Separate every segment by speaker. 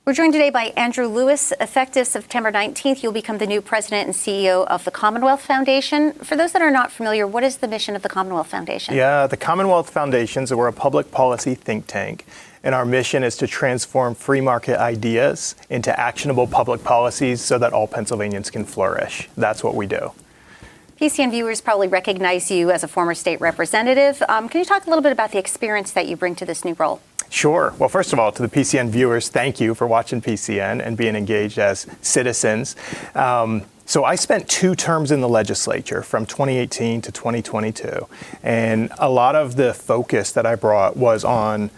Speaker 1: We're joined today by Andrew Lewis. Effective September 19th, you'll become the new president and CEO of the Commonwealth Foundation. For those that are not familiar, what is the mission of the Commonwealth Foundation?
Speaker 2: Yeah, the Commonwealth Foundation, so we're a public policy think tank, and our mission is to transform free market ideas into actionable public policies so that all Pennsylvanians can flourish. That's what we do.
Speaker 1: PCN viewers probably recognize you as a former state representative. Can you talk a little bit about the experience that you bring to this new role?
Speaker 2: Sure. Well, first of all, to the PCN viewers, thank you for watching PCN and being engaged as citizens. So I spent 2 terms in the legislature from 2018 to 2022, and a lot of the focus that I brought was on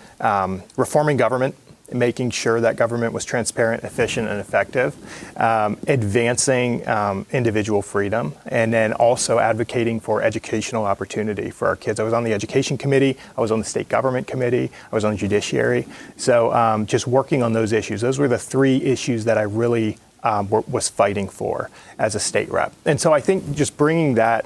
Speaker 2: reforming government, making sure that government was transparent, efficient, and effective, advancing individual freedom, and then also advocating for educational opportunity for our kids. I was on the education committee, I was on the state government committee, I was on the judiciary. So just working on those issues. Those were the 3 issues that I really was fighting for as a state rep. And so I think just bringing that,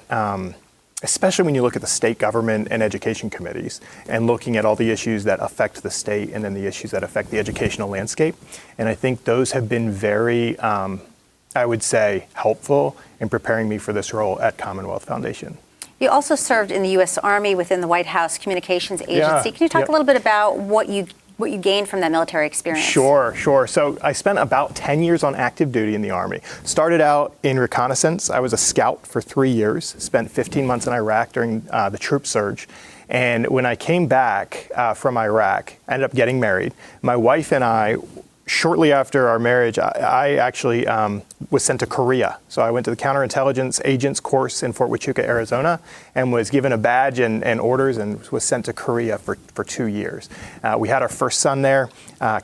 Speaker 2: especially when you look at the state government and education committees and looking at all the issues that affect the state and then the issues that affect the educational landscape. And I think those have been very, I would say, helpful in preparing me for this role at Commonwealth Foundation.
Speaker 1: You also served in the U.S. Army within the White House Communications Agency.
Speaker 2: Yeah,
Speaker 1: Can you talk a little bit about what you gained from that military experience?
Speaker 2: Sure. So I spent about 10 years on active duty in the Army. Started out in reconnaissance. I was a scout for 3 years, spent 15 months in Iraq during the troop surge. And when I came back from Iraq, I ended up getting married. My wife and I, shortly after our marriage, I actually was sent to Korea. So I went to the counterintelligence agents course in Fort Huachuca, Arizona, and was given a badge and orders and was sent to Korea for 2 years. We had our first son there,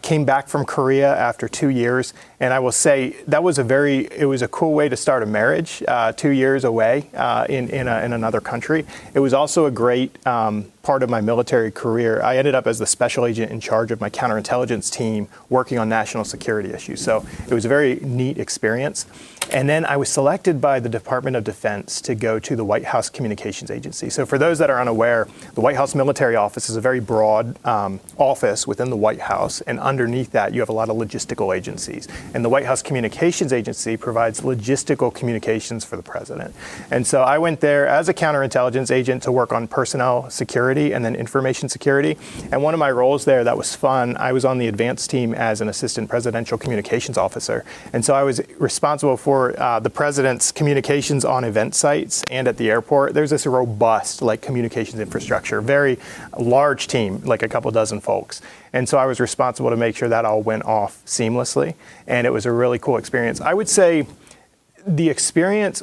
Speaker 2: came back from Korea after 2 years, and I will say that was it was a cool way to start a marriage, 2 years away in another country. It was also a great part of my military career. I ended up as the special agent in charge of my counterintelligence team working on national security issues. So it was a very neat experience. And then I was selected by the Department of Defense to go to the White House Communications Agency. So for those that are unaware, the White House Military Office is a very broad office within the White House. And underneath that, you have a lot of logistical agencies. And the White House Communications Agency provides logistical communications for the president. And so I went there as a counterintelligence agent to work on personnel security and then information security. And one of my roles there that was fun, I was on the advanced team as an assistant presidential communications officer. And so I was responsible for the president's communications on event sites and at the airport. There's this robust communications infrastructure, very large team, like a couple dozen folks. And so I was responsible to make sure that all went off seamlessly. And it was a really cool experience. I would say the experience,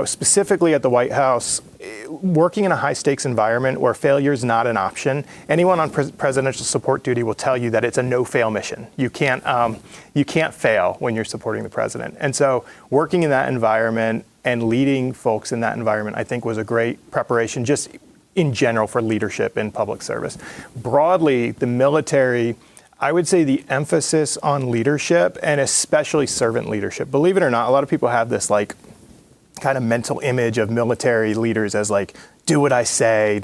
Speaker 2: specifically at the White House, working in a high-stakes environment where failure is not an option. Anyone on presidential support duty will tell you that it's a no-fail mission. You can't fail when you're supporting the president. And so working in that environment and leading folks in that environment, I think, was a great preparation just in general for leadership in public service. Broadly, the military, I would say the emphasis on leadership and especially servant leadership. Believe it or not, a lot of people have this kind of mental image of military leaders as do what I say,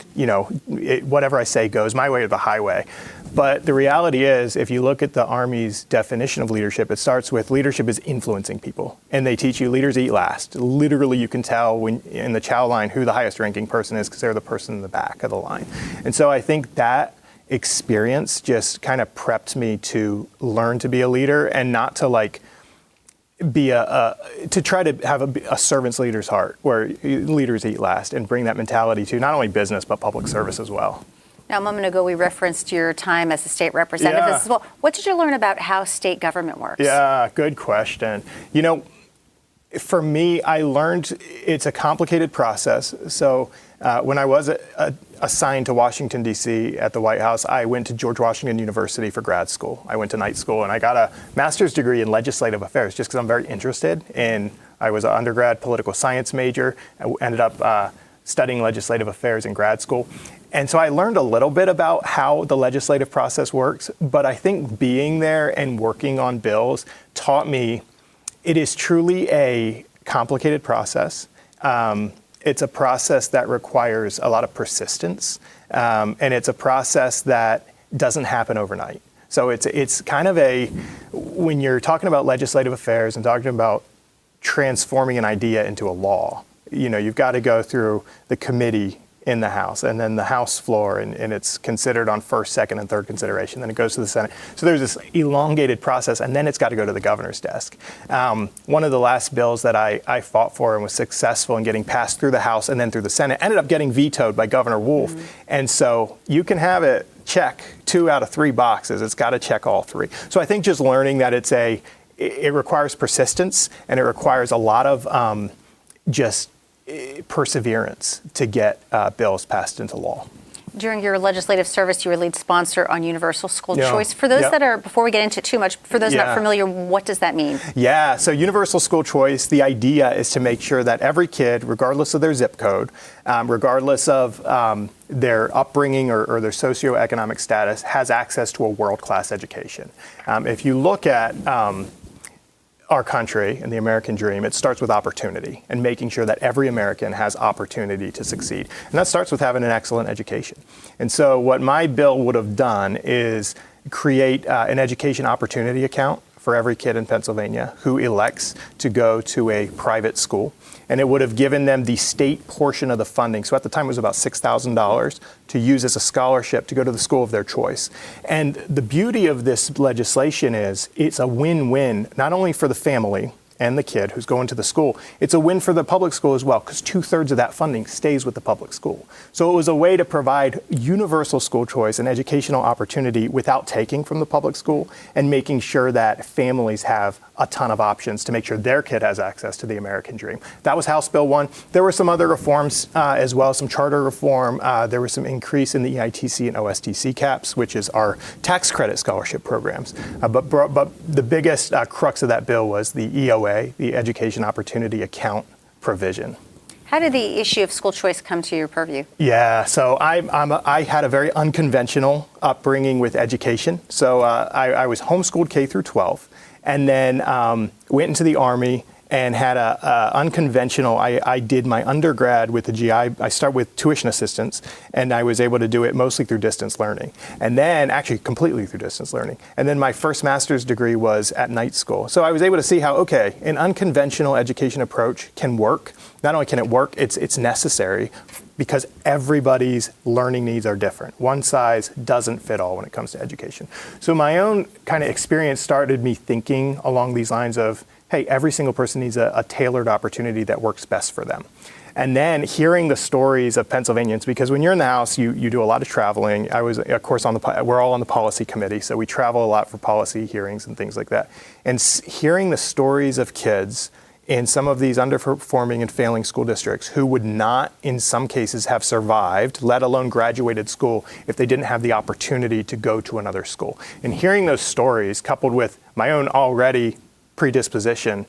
Speaker 2: whatever I say goes, my way or the highway. But the reality is, if you look at the Army's definition of leadership, it starts with leadership is influencing people. And they teach you leaders eat last. Literally, you can tell when in the chow line who the highest ranking person is because they're the person in the back of the line. And so I think that experience just kind of prepped me to learn to be a leader and not to to try to have a servant's leader's heart where leaders eat last and bring that mentality to not only business but public service as well.
Speaker 1: Now, a moment ago, we referenced your time as a state representative as well. What did you learn about how state government works?
Speaker 2: Yeah, good question. For me, I learned it's a complicated process. So when I was assigned to Washington, D.C. at the White House, I went to George Washington University for grad school. I went to night school, and I got a master's degree in legislative affairs just because I'm very interested in. I was an undergrad political science major. I ended up studying legislative affairs in grad school. And so I learned a little bit about how the legislative process works, but I think being there and working on bills taught me it is truly a complicated process. It's a process that requires a lot of persistence, and it's a process that doesn't happen overnight. So it's kind of when you're talking about legislative affairs and talking about transforming an idea into a law, you've got to go through the committee in the House and then the House floor, and it's considered on first, second, and third consideration. Then it goes to the Senate. So there's this elongated process, and then it's got to go to the governor's desk. One of the last bills that I fought for and was successful in getting passed through the House and then through the Senate ended up getting vetoed by Governor Wolf. And so you can have it check 2 out of 3 boxes. It's got to check all 3. So I think just learning that it requires persistence, and it requires a lot of just perseverance to get bills passed into law.
Speaker 1: During your legislative service, you were lead sponsor on universal school choice. For those that are, before we get into too much, for those not familiar, what does that mean? Yeah,
Speaker 2: so universal school choice, the idea is to make sure that every kid, regardless of their zip code, regardless of their upbringing or their socioeconomic status, has access to a world-class education. If you look at our country and the American dream, it starts with opportunity and making sure that every American has opportunity to succeed. And that starts with having an excellent education. And so what my bill would have done is create an education opportunity account for every kid in Pennsylvania who elects to go to a private school. And it would have given them the state portion of the funding. So at the time it was about $6,000 to use as a scholarship to go to the school of their choice. And the beauty of this legislation is it's a win-win, not only for the family and the kid who's going to the school, it's a win for the public school as well, because 2/3 of that funding stays with the public school. So it was a way to provide universal school choice and educational opportunity without taking from the public school, and making sure that families have a ton of options to make sure their kid has access to the American dream. That was House Bill 1. There were some other reforms as well, some charter reform. There was some increase in the EITC and OSTC caps, which is our tax credit scholarship programs. But the biggest crux of that bill was the EOA, the Education Opportunity Account provision.
Speaker 1: How did the issue of school choice come to your purview?
Speaker 2: Yeah, so I had a very unconventional upbringing with education. So I was homeschooled K through 12, and then went into the Army and had a unconventional. I did my undergrad with the GI. I started with tuition assistance, and I was able to do it mostly through distance learning, and then actually completely through distance learning. And then my first master's degree was at night school. So I was able to see how, okay, an unconventional education approach can work. Not only can it work, it's necessary, because everybody's learning needs are different. One size doesn't fit all when it comes to education. So my own kind of experience started me thinking along these lines of, hey, every single person needs a tailored opportunity that works best for them. And then hearing the stories of Pennsylvanians, because when you're in the House, you do a lot of traveling. I was, of course, we're all on the policy committee, so we travel a lot for policy hearings and things like that. And hearing the stories of kids in some of these underperforming and failing school districts who would not, in some cases, have survived, let alone graduated school, if they didn't have the opportunity to go to another school. And hearing those stories, coupled with my own already predisposition,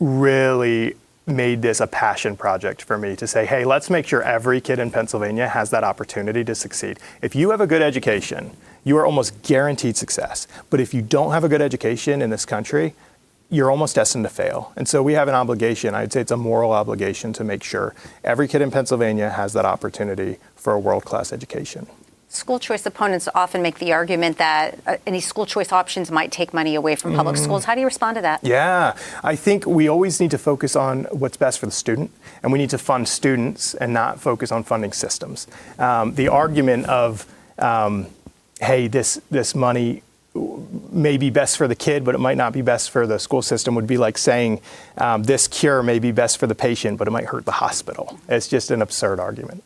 Speaker 2: really made this a passion project for me to say, hey, let's make sure every kid in Pennsylvania has that opportunity to succeed. If you have a good education, you are almost guaranteed success. But if you don't have a good education in this country, you're almost destined to fail. And so we have an obligation, I'd say it's a moral obligation, to make sure every kid in Pennsylvania has that opportunity for a world-class education.
Speaker 1: School choice opponents often make the argument that any school choice options might take money away from public schools. How do you respond to that?
Speaker 2: Yeah, I think we always need to focus on what's best for the student, and we need to fund students and not focus on funding systems. The argument of, hey, this money may be best for the kid, but it might not be best for the school system, would be like saying this cure may be best for the patient, but it might hurt the hospital. It's just an absurd argument.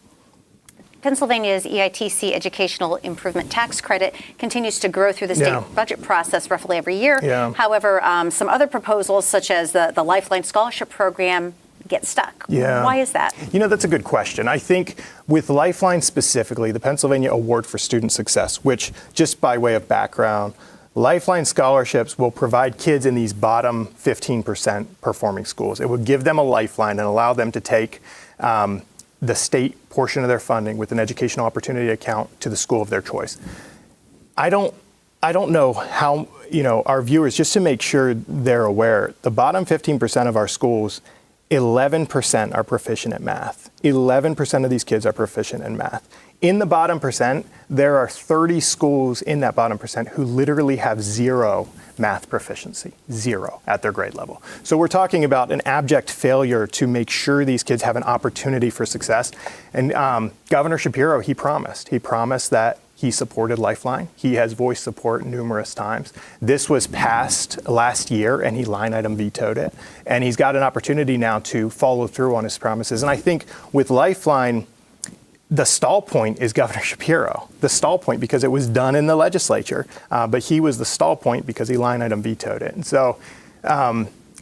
Speaker 1: Pennsylvania's EITC Educational Improvement Tax Credit continues to grow through the state budget process roughly every year.
Speaker 2: Yeah.
Speaker 1: However, some other proposals, such as the Lifeline Scholarship Program, get stuck.
Speaker 2: Yeah.
Speaker 1: Why is that?
Speaker 2: That's a good question. I think with Lifeline specifically, the Pennsylvania Award for Student Success, which, just by way of background, Lifeline scholarships will provide kids in these bottom 15% performing schools. It would give them a lifeline and allow them to take the state portion of their funding with an educational opportunity account to the school of their choice. I don't know how, our viewers, just to make sure they're aware, the bottom 15% of our schools 11% are proficient at math. 11% of these kids are proficient in math. In the bottom percent, there are 30 schools in that bottom percent who literally have zero math proficiency, zero at their grade level. So we're talking about an abject failure to make sure these kids have an opportunity for success. And Governor Shapiro, he promised that he supported Lifeline. He has voiced support numerous times. This was passed last year and he line item vetoed it. And he's got an opportunity now to follow through on his promises. And I think with Lifeline, the stall point is Governor Shapiro. The stall point because it was done in the legislature, but he was the stall point because he line item vetoed it. And so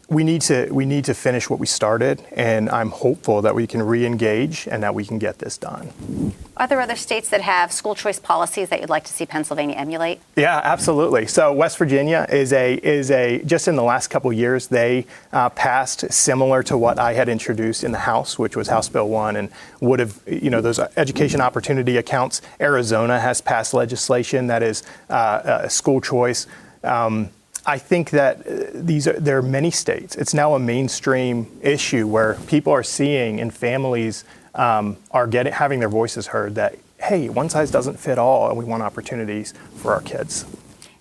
Speaker 2: we need to finish what we started, and I'm hopeful that we can re-engage and that we can get this done.
Speaker 1: Are there other states that have school choice policies that you'd like to see Pennsylvania emulate?
Speaker 2: Yeah, absolutely. So West Virginia is a just in the last couple of years, they passed similar to what I had introduced in the House, which was House Bill 1, and would have, those education opportunity accounts. Arizona has passed legislation that is school choice. I think that there are many states. It's now a mainstream issue where people are seeing and families are having their voices heard that, hey, one size doesn't fit all, and we want opportunities for our kids.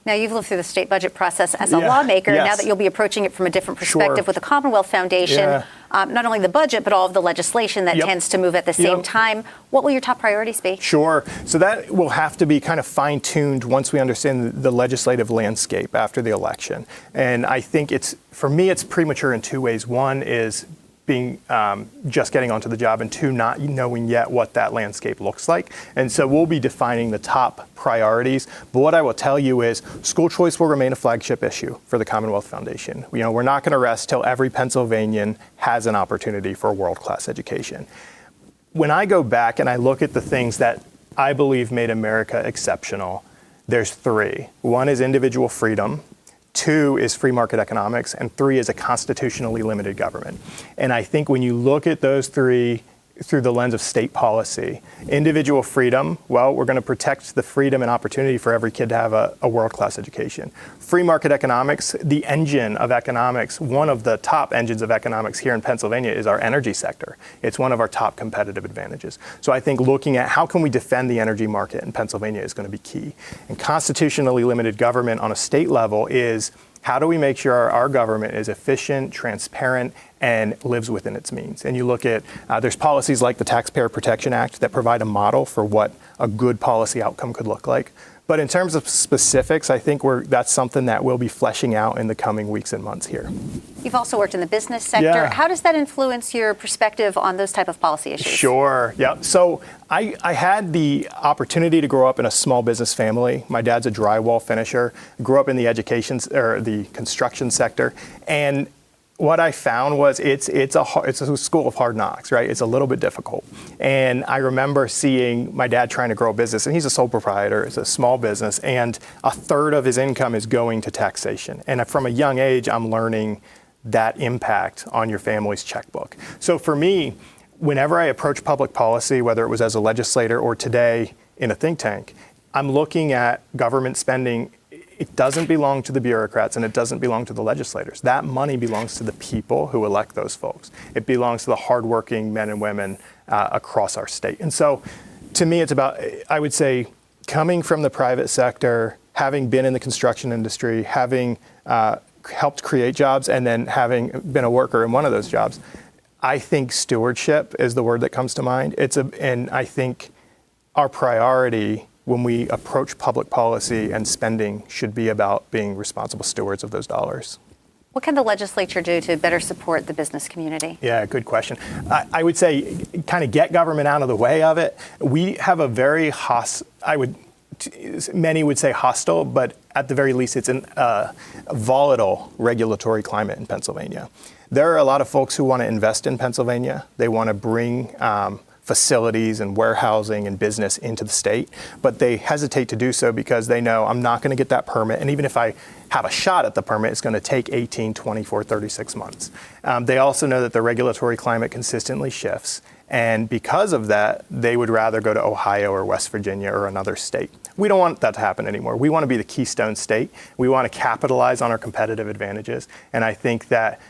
Speaker 1: Now, you've lived through the state budget process as a lawmaker.
Speaker 2: Yes.
Speaker 1: Now that you'll be approaching it from a different perspective with the Commonwealth Foundation, not only the budget, but all of the legislation that tends to move at the same time. What will your top priorities be?
Speaker 2: Sure. So that will have to be kind of fine-tuned once we understand the legislative landscape after the election. And I think for me, it's premature in two ways. One is being just getting onto the job, and two, not knowing yet what that landscape looks like. And so we'll be defining the top priorities. But what I will tell you is school choice will remain a flagship issue for the Commonwealth Foundation. We're not going to rest till every Pennsylvanian has an opportunity for a world-class education. When I go back and I look at the things that I believe made America exceptional, there's three. One is individual freedom. Two is free market economics, and three is a constitutionally limited government. And I think when you look at those three through the lens of state policy, individual freedom, well, we're going to protect the freedom and opportunity for every kid to have a world-class education. Free market economics, the engine of economics, one of the top engines of economics here in Pennsylvania is our energy sector. It's one of our top competitive advantages. So I think looking at how can we defend the energy market in Pennsylvania is going to be key. And constitutionally limited government on a state level is how do we make sure our government is efficient, transparent, and lives within its means? And you look at, there's policies like the Taxpayer Protection Act that provide a model for what a good policy outcome could look like. But in terms of specifics, I think that's something that we'll be fleshing out in the coming weeks and months here.
Speaker 1: You've also worked in the business sector.
Speaker 2: Yeah.
Speaker 1: How does that influence your perspective on those type of policy issues?
Speaker 2: Sure. Yeah. So I had the opportunity to grow up in a small business family. My dad's a drywall finisher. Grew up in the the construction sector, and what I found was it's a school of hard knocks, right? It's a little bit difficult. And I remember seeing my dad trying to grow a business, and he's a sole proprietor, it's a small business, and a third of his income is going to taxation. And from a young age, I'm learning that impact on your family's checkbook. So for me, whenever I approach public policy, whether it was as a legislator or today in a think tank, I'm looking at government spending. It doesn't belong to the bureaucrats and it doesn't belong to the legislators. That money belongs to the people who elect those folks. It belongs to the hardworking men and women across our state. And so to me, it's about, I would say, coming from the private sector, having been in the construction industry, having helped create jobs, and then having been a worker in one of those jobs, I think stewardship is the word that comes to mind. And I think our priority when we approach public policy and spending should be about being responsible stewards of those dollars.
Speaker 1: What can the legislature do to better support the business community?
Speaker 2: Yeah, good question. I would say kind of get government out of the way of it. We have a very many would say hostile, but at the very least it's a volatile regulatory climate in Pennsylvania. There are a lot of folks who want to invest in Pennsylvania. They want to bring facilities and warehousing and business into the state, but they hesitate to do so because they know I'm not going to get that permit. And even if I have a shot at the permit, it's going to take 18, 24, 36 months. They also know that the regulatory climate consistently shifts. And because of that, they would rather go to Ohio or West Virginia or another state. We don't want that to happen anymore. We want to be the keystone state. We want to capitalize on our competitive advantages. And I think that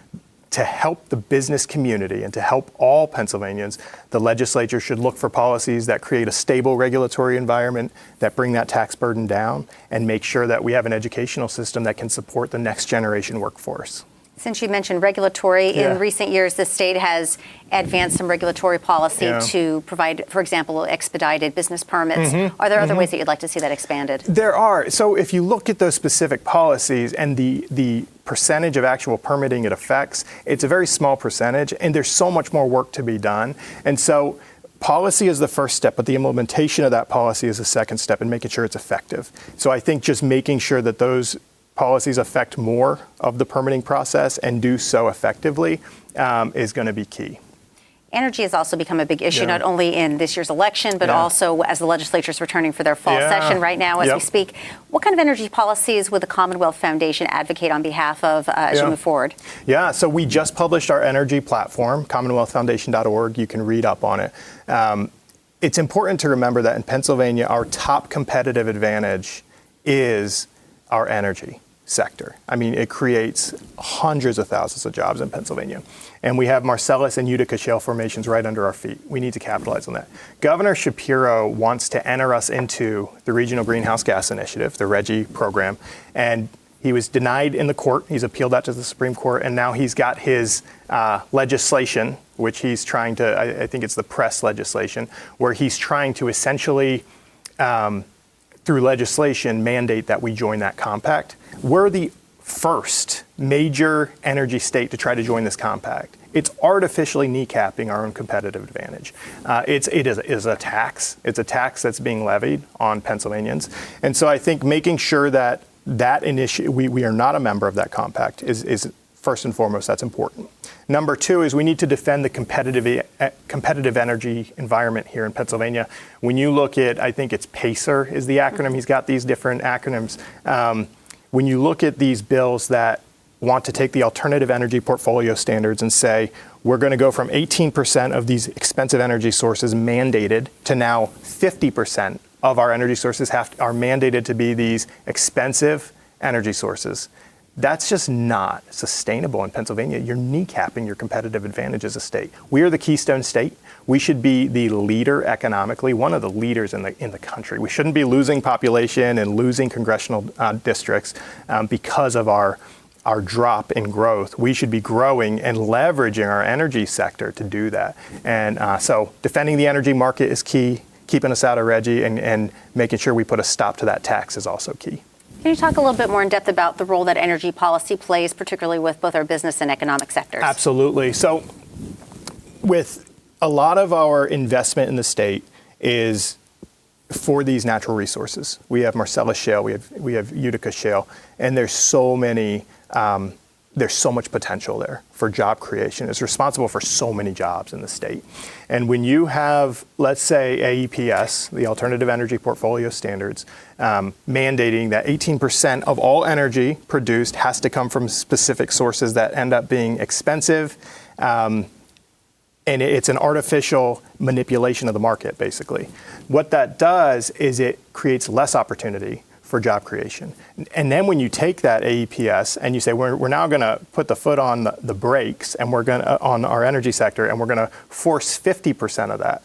Speaker 2: to help the business community and to help all Pennsylvanians, the legislature should look for policies that create a stable regulatory environment, that bring that tax burden down, and make sure that we have an educational system that can support the next generation workforce.
Speaker 1: Since you mentioned regulatory, in recent years, the state has advanced some regulatory policy to provide, for example, expedited business permits. Are there other ways that you'd like to see that expanded?
Speaker 2: There are. So if you look at those specific policies and the percentage of actual permitting it affects, it's a very small percentage, and there's so much more work to be done. And so policy is the first step, but the implementation of that policy is the second step, and making sure it's effective. So I think just making sure that those policies affect more of the permitting process and do so effectively is going to be key.
Speaker 1: Energy has also become a big issue, not only in this year's election, but also as the legislature is returning for their fall session right now as we speak. What kind of energy policies would the Commonwealth Foundation advocate on behalf of as you move forward?
Speaker 2: Yeah, so we just published our energy platform, commonwealthfoundation.org. You can read up on it. It's important to remember that in Pennsylvania, our top competitive advantage is our energy sector. I mean, it creates hundreds of thousands of jobs in Pennsylvania. And we have Marcellus and Utica shale formations right under our feet. We need to capitalize on that. Governor Shapiro wants to enter us into the Regional Greenhouse Gas Initiative, the RGGI program, and he was denied in the court. He's appealed that to the Supreme Court, and now he's got his legislation, which he's trying to, I think it's the press legislation, where he's trying to essentially through legislation, mandate that we join that compact. We're the first major energy state to try to join this compact. It's artificially kneecapping our own competitive advantage. It is a tax. It's a tax that's being levied on Pennsylvanians. And so I think making sure that we are not a member of that compact is first and foremost, that's important. Number two is we need to defend the competitive energy environment here in Pennsylvania. When you look at, I think it's PACER is the acronym. He's got these different acronyms. When you look at these bills that want to take the alternative energy portfolio standards and say, we're going to go from 18% of these expensive energy sources mandated to now 50% of our energy sources are mandated to be these expensive energy sources. That's just not sustainable in Pennsylvania. You're kneecapping your competitive advantage as a state. We are the Keystone State. We should be the leader economically, one of the leaders in the country. We shouldn't be losing population and losing congressional districts because of our drop in growth. We should be growing and leveraging our energy sector to do that. And so defending the energy market is key. Keeping us out of RGGI and making sure we put a stop to that tax is also key.
Speaker 1: Can you talk a little bit more in depth about the role that energy policy plays, particularly with both our business and economic sectors? Absolutely.
Speaker 2: So with a lot of our investment in the state is for these natural resources. We have Marcellus shale, we have Utica shale, and there's so much potential there for job creation. It's responsible for so many jobs in the state. And when you have, let's say, AEPS, the Alternative Energy Portfolio Standards, mandating that 18% of all energy produced has to come from specific sources that end up being expensive, and it's an artificial manipulation of the market, basically. What that does is it creates less opportunity for job creation. And then when you take that AEPS and you say, we're now going to put the foot on the brakes and we're going to on our energy sector, and we're going to force 50% of that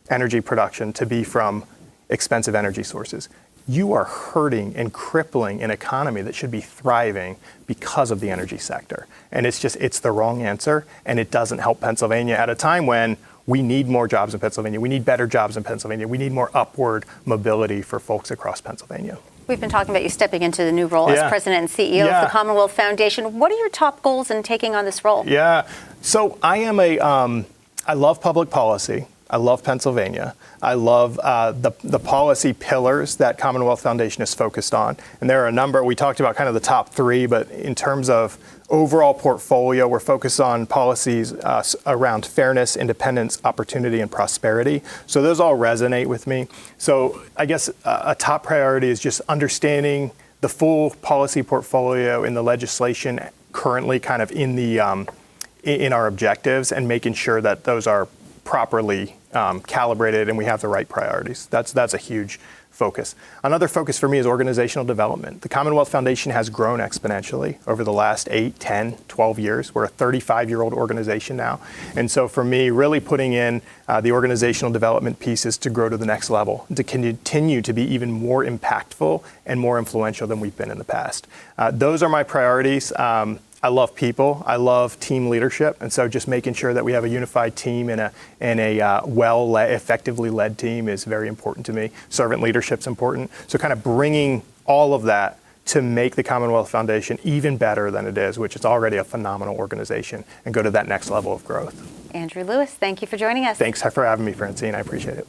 Speaker 2: energy production to be from expensive energy sources, you are hurting and crippling an economy that should be thriving because of the energy sector. And it's the wrong answer, and it doesn't help Pennsylvania at a time when we need more jobs in Pennsylvania. We need better jobs in Pennsylvania. We need more upward mobility for folks across Pennsylvania.
Speaker 1: We've been talking about you stepping into the new role as president and CEO of the Commonwealth Foundation. What are your top goals in taking on this role?
Speaker 2: Yeah, so I love public policy. I love Pennsylvania. I love the policy pillars that Commonwealth Foundation is focused on. And there are a number, we talked about kind of the top three, but in terms of overall portfolio, we're focused on policies around fairness, independence, opportunity, and prosperity. So those all resonate with me. So I guess a top priority is just understanding the full policy portfolio in the legislation currently kind of in our objectives, and making sure that those are properly calibrated and we have the right priorities. That's a huge focus. Another focus for me is organizational development. The Commonwealth Foundation has grown exponentially over the last 8, 10, 12 years. We're a 35-year-old organization now. And so for me, really putting in the organizational development pieces to grow to the next level, to continue to be even more impactful and more influential than we've been in the past. Those are my priorities. I love people. I love team leadership, and so just making sure that we have a unified team and a effectively led team is very important to me. Servant leadership's important. So kind of bringing all of that to make the Commonwealth Foundation even better than it is, which is already a phenomenal organization, and go to that next level of growth.
Speaker 1: Andrew Lewis, thank you for joining us.
Speaker 2: Thanks for having me, Francine. I appreciate it.